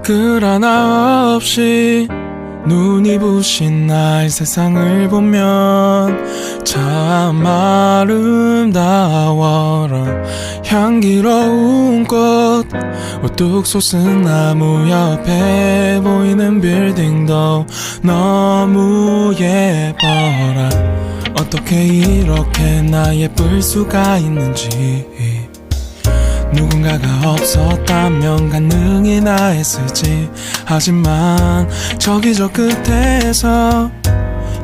글 하나 없이 눈이 부신 나의 세상을 보면 참 아름다워라. 향기로운 꽃 우뚝 솟은 나무 옆에 보이는 빌딩도 너무 예뻐라. 어떻게 이렇게 나 예쁠 수가 있는지, 누군가가 없었다면 가능이나 했을지. 하지만 저기 저 끝에서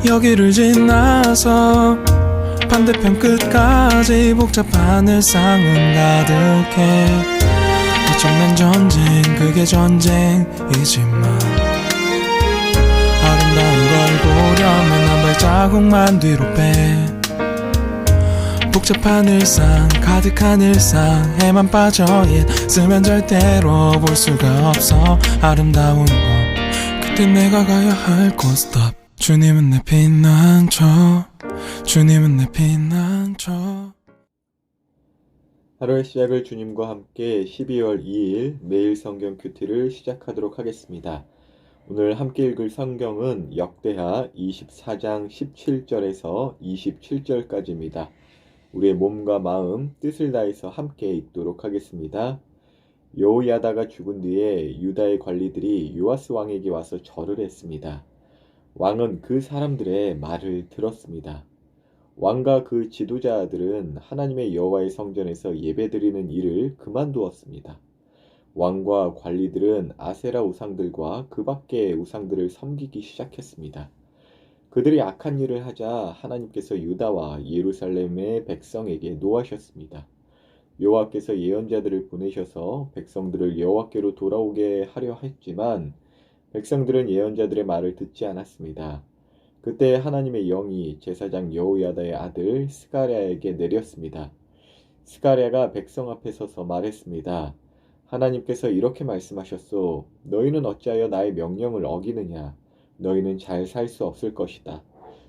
여기를 지나서 반대편 끝까지 복잡한 일상은 가득해. 어쩌면 전쟁, 그게 전쟁이지만 아름다운 걸 보려면 한 발자국만 뒤로 빼. 복잡한 일상, 가득한 일상에만 빠져 있으면 절대로 볼 수가 없어 아름다운 거. 그때 내가 가야 할 곳 stop. 주님은 내 피난처, 주님은 내 피난처. 하루의 시작을 주님과 함께 12월 2일 매일 성경 큐티를 시작하도록 하겠습니다. 오늘 함께 읽을 성경은 역대하 24장 17절에서 27절까지입니다. 우리의 몸과 마음, 뜻을 다해서 함께 읽도록 하겠습니다. 여호야다가 죽은 뒤에 유다의 관리들이 요아스 왕에게 와서 절을 했습니다. 왕은 그 사람들의 말을 들었습니다. 왕과 그 지도자들은 하나님의 여호와의 성전에서 예배드리는 일을 그만두었습니다. 왕과 관리들은 아세라 우상들과 그 밖의 우상들을 섬기기 시작했습니다. 그들이 악한 일을 하자 하나님께서 유다와 예루살렘의 백성에게 노하셨습니다. 여호와께서 예언자들을 보내셔서 백성들을 여호와께로 돌아오게 하려 했지만 백성들은 예언자들의 말을 듣지 않았습니다. 그때 하나님의 영이 제사장 여호야다의 아들 스가랴에게 내렸습니다. 스가랴가 백성 앞에 서서 말했습니다. 하나님께서 이렇게 말씀하셨소. 너희는 어찌하여 나의 명령을 어기느냐. 너희는 잘 살 수 없을 것이다.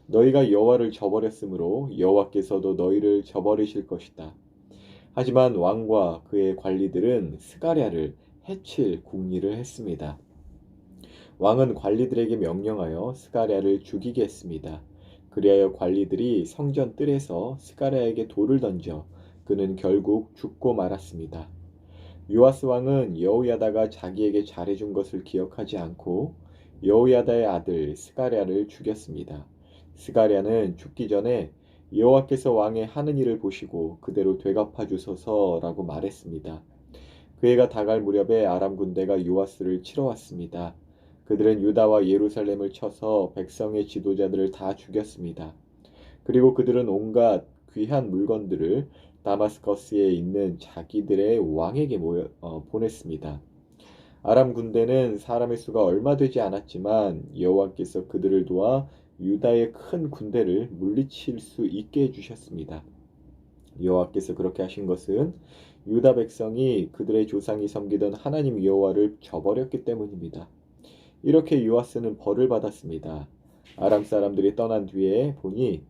너희가 여호와를 저버렸으므로 여호와께서도 너희를 저버리실 것이다. 하지만 왕과 그의 관리들은 스가랴를 해칠 궁리를 했습니다. 왕은 관리들에게 명령하여 스가랴를 죽이게 했습니다. 그리하여 관리들이 성전 뜰에서 스가랴에게 돌을 던져 그는 결국 죽고 말았습니다. 요아스 왕은 여호야다가 자기에게 잘해준 것을 기억하지 않고 여호야다의 아들 스가랴를 죽였습니다. 스가랴는 죽기 전에 여호와께서 왕의 하는 일을 보시고 그대로 되갚아 주소서라고 말했습니다. 그 해가 다갈 무렵에 아람 군대가 요아스를 치러 왔습니다. 그들은 유다와 예루살렘을 쳐서 백성의 지도자들을 다 죽였습니다. 그리고 그들은 온갖 귀한 물건들을 다마스커스에 있는 자기들의 왕에게 보냈습니다. 아람 군대는 사람의 수가 얼마 되지 않았지만 여호와께서 그들을 도와 유다의 큰 군대를 물리칠 수 있게 해주셨습니다. 여호와께서 그렇게 하신 것은 유다 백성이 그들의 조상이 섬기던 하나님 여호와를 저버렸기 때문입니다. 이렇게 요아스는 벌을 받았습니다. 아람 사람들이 떠난 뒤에 보니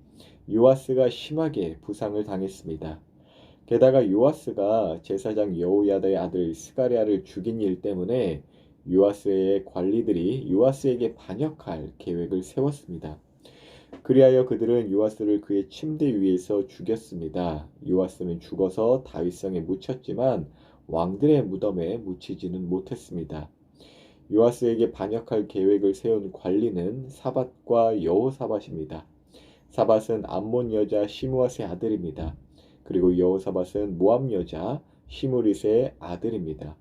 요아스가 심하게 부상을 당했습니다. 게다가 요아스가 제사장 여호야다의 아들 스가랴를 죽인 일 때문에 요아스의 관리들이 요아스에게 반역할 계획을 세웠습니다. 그리하여 그들은 요아스를 그의 침대 위에서 죽였습니다. 요아스는 죽어서 다윗성에 묻혔지만 왕들의 무덤에 묻히지는 못했습니다. 요아스에게 반역할 계획을 세운 관리는 사밧과 여호사밧입니다. 사밧은 암몬 여자 시므앗의 아들입니다. 그리고 여호사밧은 모압 여자 시므릿의 아들입니다.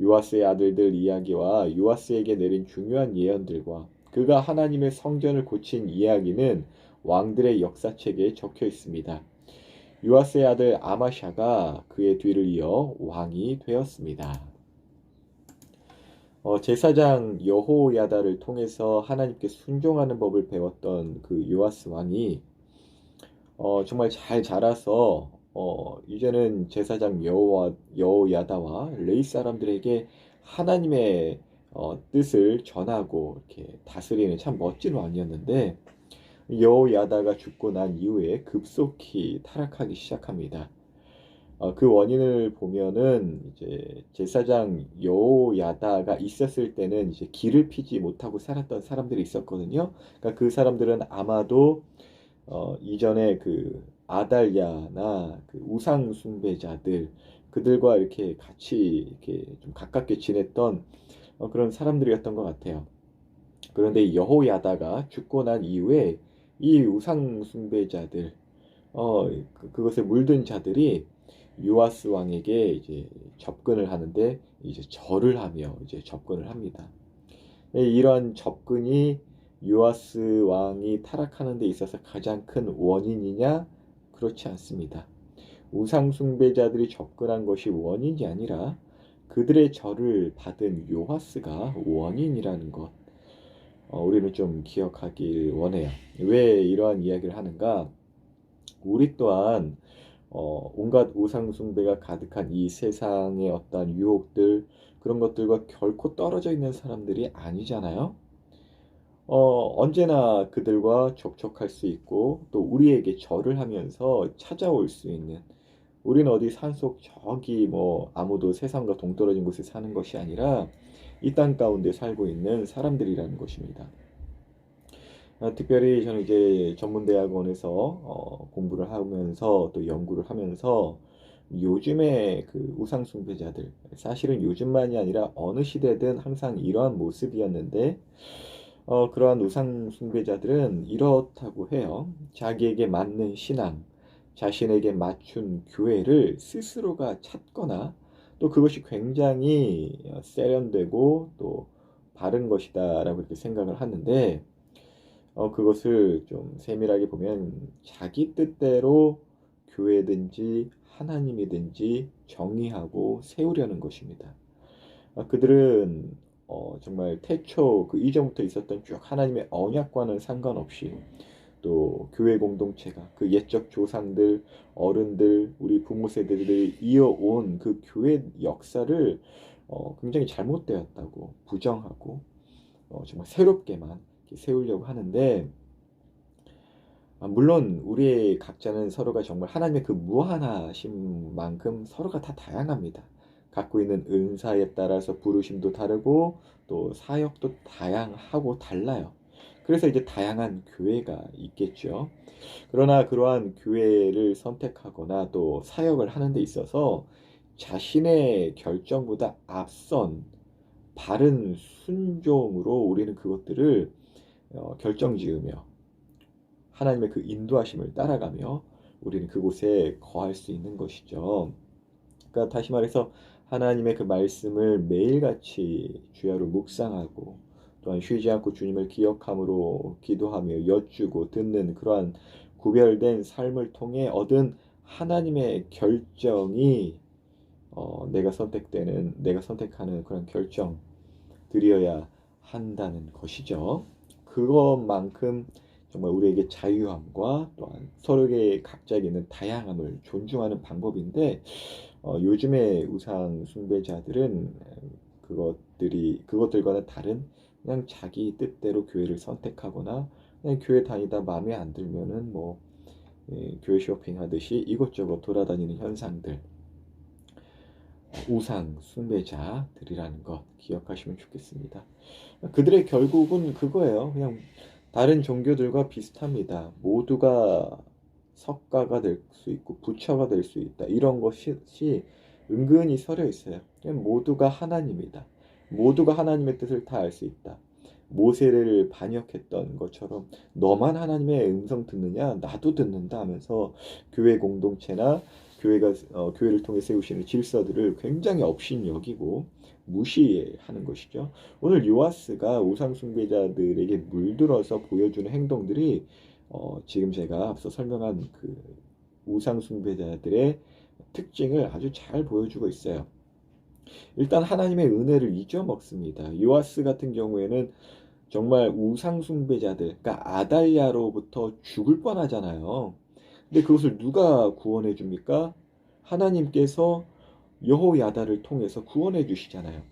요아스의 아들들 이야기와 요아스에게 내린 중요한 예언들과 그가 하나님의 성전을 고친 이야기는 왕들의 역사책에 적혀 있습니다. 요아스의 아들 아마샤가 그의 뒤를 이어 왕이 되었습니다. 제사장 여호야다를 통해서 하나님께 순종하는 법을 배웠던 그 요아스 왕이 정말 잘 자라서 이제는 제사장 여호야다와 레위 사람들에게 하나님의 뜻을 전하고 이렇게 다스리는 참 멋진 왕이었는데 여호야다가 죽고 난 이후에 급속히 타락하기 시작합니다. 그 원인을 보면은 이제 제사장 여호야다가 있었을 때는 이제 기를 피지 못하고 살았던 사람들이 있었거든요. 그러니까 그 사람들은 아마도 이전에 그 아달랴나 그 우상 숭배자들 그들과 이렇게 같이 이렇게 좀 가깝게 지냈던 그런 사람들이었던 것 같아요. 그런데 여호야다가 죽고 난 이후에 이 우상 숭배자들 그것에 물든 자들이 요아스 왕에게 이제 접근을 하는데 이제 절을 하며 이제 접근을 합니다. 이러한 접근이 요아스 왕이 타락하는 데 있어서 가장 큰 원인이냐? 그렇지 않습니다. 우상 숭배자들이 접근한 것이 원인이 아니라 그들의 절을 받은 요아스가 원인이라는 것. 우리는 좀 기억하길 원해요. 왜 이러한 이야기를 하는가? 우리 또한 온갖 우상숭배가 가득한 이 세상의 어떤 유혹들 그런 것들과 결코 떨어져 있는 사람들이 아니잖아요. 언제나 그들과 접촉할 수 있고 또 우리에게 절을 하면서 찾아올 수 있는 우리는 어디 산속 저기 뭐 아무도 세상과 동떨어진 곳에 사는 것이 아니라 이 땅 가운데 살고 있는 사람들이라는 것입니다. 특별히 저는 이제 전문대학원에서 공부를 하면서 또 연구를 하면서 요즘의 그 우상숭배자들, 사실은 요즘만이 아니라 어느 시대든 항상 이러한 모습이었는데, 그러한 우상숭배자들은 이렇다고 해요. 자기에게 맞는 신앙, 자신에게 맞춘 교회를 스스로가 찾거나 또 그것이 굉장히 세련되고 또 바른 것이다라고 이렇게 생각을 하는데, 그것을 좀 세밀하게 보면 자기 뜻대로 교회든지 하나님이든지 정의하고 세우려는 것입니다. 그들은 정말 태초 그 이전부터 있었던 쭉 하나님의 언약과는 상관없이 또 교회 공동체가 그 옛적 조상들, 어른들, 우리 부모 세대들이 이어온 그 교회 역사를 굉장히 잘못되었다고 부정하고 정말 새롭게만 이렇게 세우려고 하는데 물론 우리 각자는 서로가 정말 하나님의 그 무한하신 만큼 서로가 다 다양합니다. 갖고 있는 은사에 따라서 부르심도 다르고 또 사역도 다양하고 달라요. 그래서 이제 다양한 교회가 있겠죠. 그러나 그러한 교회를 선택하거나 또 사역을 하는 데 있어서 자신의 결정보다 앞선 바른 순종으로 우리는 그것들을 결정지으며 하나님의 그 인도하심을 따라가며 우리는 그곳에 거할 수 있는 것이죠. 그러니까 다시 말해서 하나님의 그 말씀을 매일같이 주야로 묵상하고 또한 쉬지 않고 주님을 기억함으로 기도하며 여쭈고 듣는 그러한 구별된 삶을 통해 얻은 하나님의 결정이 내가 선택하는 그런 결정들이어야 한다는 것이죠. 그것만큼 정말 우리에게 자유함과 또한 서로에게 각자에게 있는 다양함을 존중하는 방법인데 요즘의 우상 숭배자들은 그것들과는 다른 그냥 자기 뜻대로 교회를 선택하거나 그냥 교회 다니다 마음에 안 들면은 뭐 교회 쇼핑하듯이 이것저것 돌아다니는 현상들 우상 숭배자들이라는 것 기억하시면 좋겠습니다. 그들의 결국은 그거예요. 그냥 다른 종교들과 비슷합니다. 모두가 석가가 될 수 있고 부처가 될 수 있다. 이런 것이 은근히 서려 있어요. 그냥 모두가 하나님이다. 모두가 하나님의 뜻을 다 알 수 있다. 모세를 반역했던 것처럼 너만 하나님의 음성 듣느냐? 나도 듣는다 하면서 교회 공동체나 교회를 통해 세우시는 질서들을 굉장히 업신 여기고 무시하는 것이죠. 오늘 요아스가 우상 숭배자들에게 물들어서 보여주는 행동들이 지금 제가 앞서 설명한 그 우상 숭배자들의 특징을 아주 잘 보여주고 있어요. 일단 하나님의 은혜를 잊어먹습니다. 요아스 같은 경우에는 정말 우상 숭배자들, 그러니까 아달랴로부터 죽을 뻔하잖아요. 근데 그것을 누가 구원해 줍니까? 하나님께서 여호야다를 통해서 구원해 주시잖아요.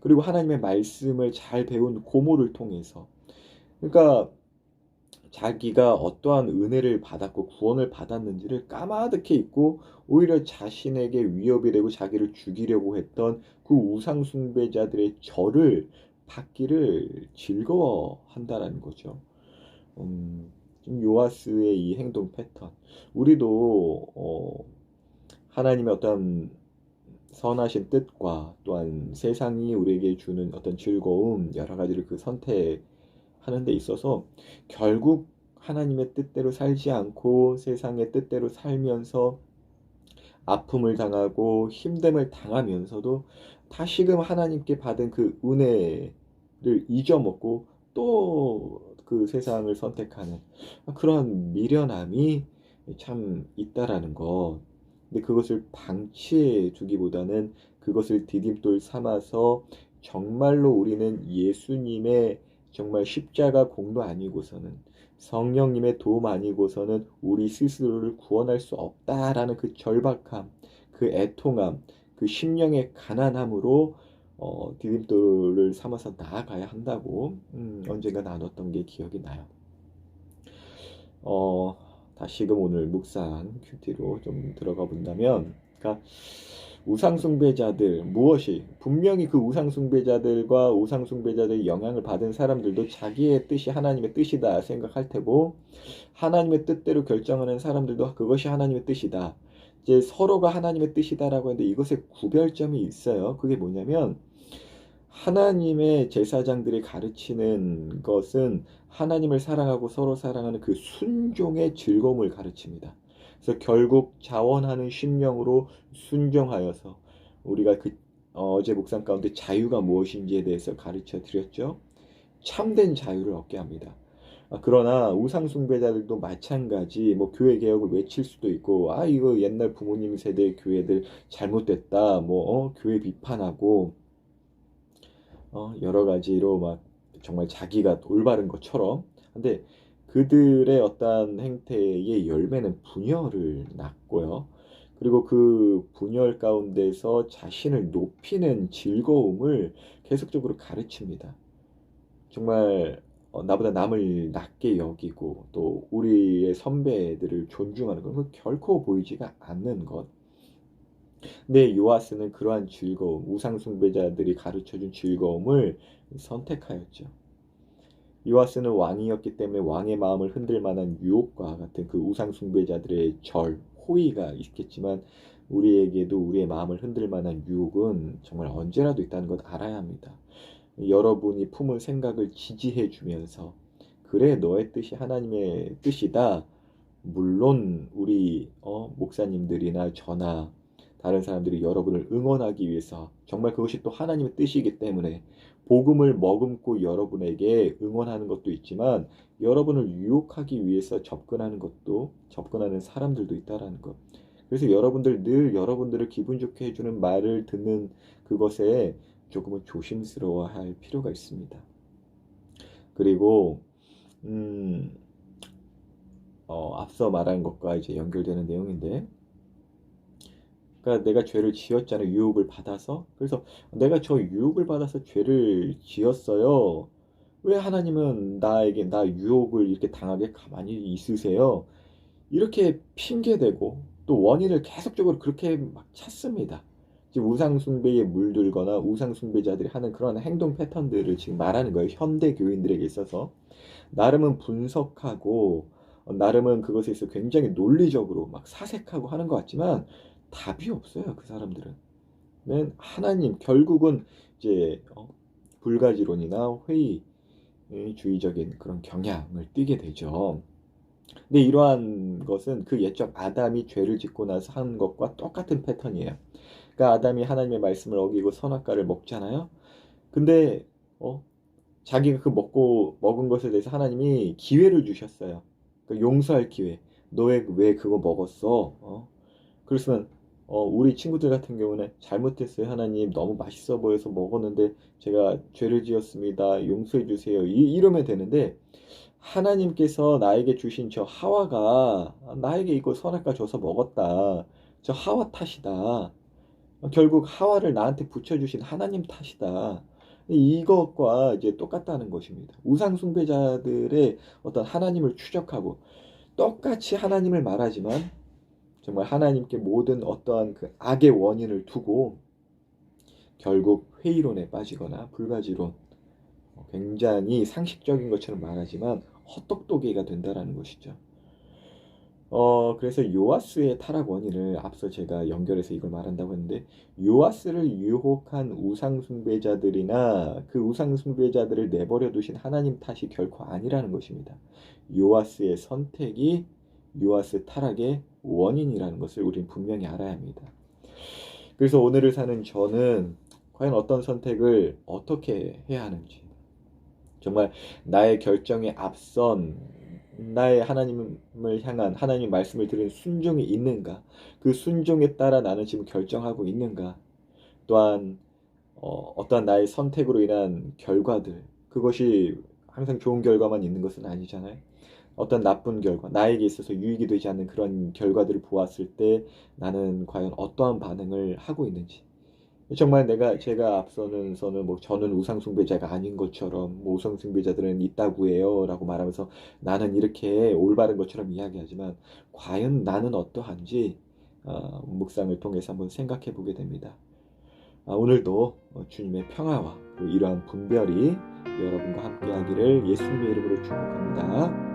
그리고 하나님의 말씀을 잘 배운 고모를 통해서. 그러니까 자기가 어떠한 은혜를 받았고 구원을 받았는지를 까마득히 잊고 오히려 자신에게 위협이 되고 자기를 죽이려고 했던 그 우상 숭배자들의 절을 받기를 즐거워한다라는 거죠. 지금 요아스의 이 행동 패턴, 우리도 하나님의 어떤 선하신 뜻과 또한 세상이 우리에게 주는 어떤 즐거움, 여러 가지를 그 선택하는 데 있어서 결국 하나님의 뜻대로 살지 않고 세상의 뜻대로 살면서 아픔을 당하고 힘듦을 당하면서도 다시금 하나님께 받은 그 은혜를 잊어먹고 또 그 세상을 선택하는 그런 미련함이 참 있다라는 것. 근데 그것을 방치해 두기보다는 그것을 디딤돌 삼아서 정말로 우리는 예수님의 정말 십자가 공로 아니고서는 성령님의 도움 아니고서는 우리 스스로를 구원할 수 없다라는 그 절박함, 그 애통함, 그 심령의 가난함으로 디딤돌을 삼아서 나아가야 한다고 언젠가 나눴던 게 기억이 나요. 다시금 오늘 묵상 큐티로 좀 들어가 본다면, 그러니까 우상숭배자들 무엇이 분명히 그 우상숭배자들과 우상숭배자들의 영향을 받은 사람들도 자기의 뜻이 하나님의 뜻이다 생각할 테고 하나님의 뜻대로 결정하는 사람들도 그것이 하나님의 뜻이다. 이제 서로가 하나님의 뜻이다라고 하는데 이것에 구별점이 있어요. 그게 뭐냐면 하나님의 제사장들이 가르치는 것은 하나님을 사랑하고 서로 사랑하는 그 순종의 즐거움을 가르칩니다. 그래서 결국 자원하는 심령으로 순종하여서 우리가 어제 묵상 가운데 자유가 무엇인지에 대해서 가르쳐 드렸죠. 참된 자유를 얻게 합니다. 그러나 우상 숭배자들도 마찬가지 뭐 교회 개혁을 외칠 수도 있고 이거 옛날 부모님 세대의 교회들 잘못됐다 교회 비판하고 여러 가지로 막 정말 자기가 올바른 것처럼. 근데 그들의 어떤 행태의 열매는 분열을 낳고요. 그리고 그 분열 가운데서 자신을 높이는 즐거움을 계속적으로 가르칩니다. 정말 나보다 남을 낮게 여기고 또 우리의 선배들을 존중하는 건 결코 보이지가 않는 것. 근데 요아스는 그러한 즐거움, 우상숭배자들이 가르쳐준 즐거움을 선택하였죠. 요아스는 왕이었기 때문에 왕의 마음을 흔들 만한 유혹과 같은 그 우상숭배자들의 호의가 있겠지만 우리에게도 우리의 마음을 흔들 만한 유혹은 정말 언제라도 있다는 것 알아야 합니다. 여러분이 품은 생각을 지지해 주면서 그래 너의 뜻이 하나님의 뜻이다. 물론 우리 목사님들이나 저나 다른 사람들이 여러분을 응원하기 위해서 정말 그것이 또 하나님의 뜻이기 때문에 복음을 머금고 여러분에게 응원하는 것도 있지만 여러분을 유혹하기 위해서 접근하는 사람들도 있다라는 것. 그래서 늘 여러분들을 기분 좋게 해주는 말을 듣는 그것에 조금은 조심스러워할 필요가 있습니다. 그리고 앞서 말한 것과 이제 연결되는 내용인데, 그러니까 내가 죄를 지었잖아요. 유혹을 받아서. 그래서 내가 저 유혹을 받아서 죄를 지었어요. 왜 하나님은 나 유혹을 이렇게 당하게 가만히 있으세요? 이렇게 핑계대고 또 원인을 계속적으로 그렇게 막 찾습니다. 지금 우상숭배에 물들거나 우상숭배자들이 하는 그런 행동 패턴들을 지금 말하는 거예요. 현대 교인들에게 있어서. 나름은 분석하고 나름은 그것에 있어 굉장히 논리적으로 막 사색하고 하는 것 같지만 답이 없어요. 그 사람들은. 하나님 결국은 이제 불가지론이나 회의주의적인 그런 경향을 띠게 되죠. 근데 이러한 것은 그 옛적 아담이 죄를 짓고 나서 한 것과 똑같은 패턴이에요. 그러니까 아담이 하나님의 말씀을 어기고 선악과를 먹잖아요. 근데 자기가 그 먹은 것에 대해서 하나님이 기회를 주셨어요. 그러니까 용서할 기회. 너 왜 그거 먹었어? 그랬으면 우리 친구들 같은 경우는 잘못했어요. 하나님 너무 맛있어 보여서 먹었는데 제가 죄를 지었습니다. 용서해 주세요. 이러면 되는데 하나님께서 나에게 주신 저 하와가 나에게 이거 선악과 줘서 먹었다. 저 하와 탓이다. 결국 하와를 나한테 붙여주신 하나님 탓이다. 이것과 이제 똑같다는 것입니다. 우상 숭배자들의 어떤 하나님을 추적하고 똑같이 하나님을 말하지만 정말 하나님께 모든 어떠한 그 악의 원인을 두고 결국 회의론에 빠지거나 불가지론, 굉장히 상식적인 것처럼 말하지만 헛똑똑이가 된다라는 것이죠. 그래서 요아스의 타락 원인을 앞서 제가 연결해서 이걸 말한다고 했는데, 요아스를 유혹한 우상숭배자들이나 그 우상숭배자들을 내버려 두신 하나님 탓이 결코 아니라는 것입니다. 요아스의 선택이 요아스 타락의 원인이라는 것을 우리는 분명히 알아야 합니다. 그래서 오늘을 사는 저는 과연 어떤 선택을 어떻게 해야 하는지, 정말 나의 결정에 앞선 나의 하나님을 향한 하나님 말씀을 들은 순종이 있는가? 그 순종에 따라 나는 지금 결정하고 있는가? 또한 어떠한 나의 선택으로 인한 결과들, 그것이 항상 좋은 결과만 있는 것은 아니잖아요. 어떤 나쁜 결과, 나에게 있어서 유익이 되지 않는 그런 결과들을 보았을 때 나는 과연 어떠한 반응을 하고 있는지, 정말 제가 앞서는 뭐 저는 우상숭배자가 아닌 것처럼 뭐 우상숭배자들은 있다고 해요라고 말하면서 나는 이렇게 올바른 것처럼 이야기하지만 과연 나는 어떠한지 묵상을 통해서 한번 생각해 보게 됩니다. 오늘도 주님의 평화와 이러한 분별이 여러분과 함께하기를 예수님의 이름으로 축복합니다.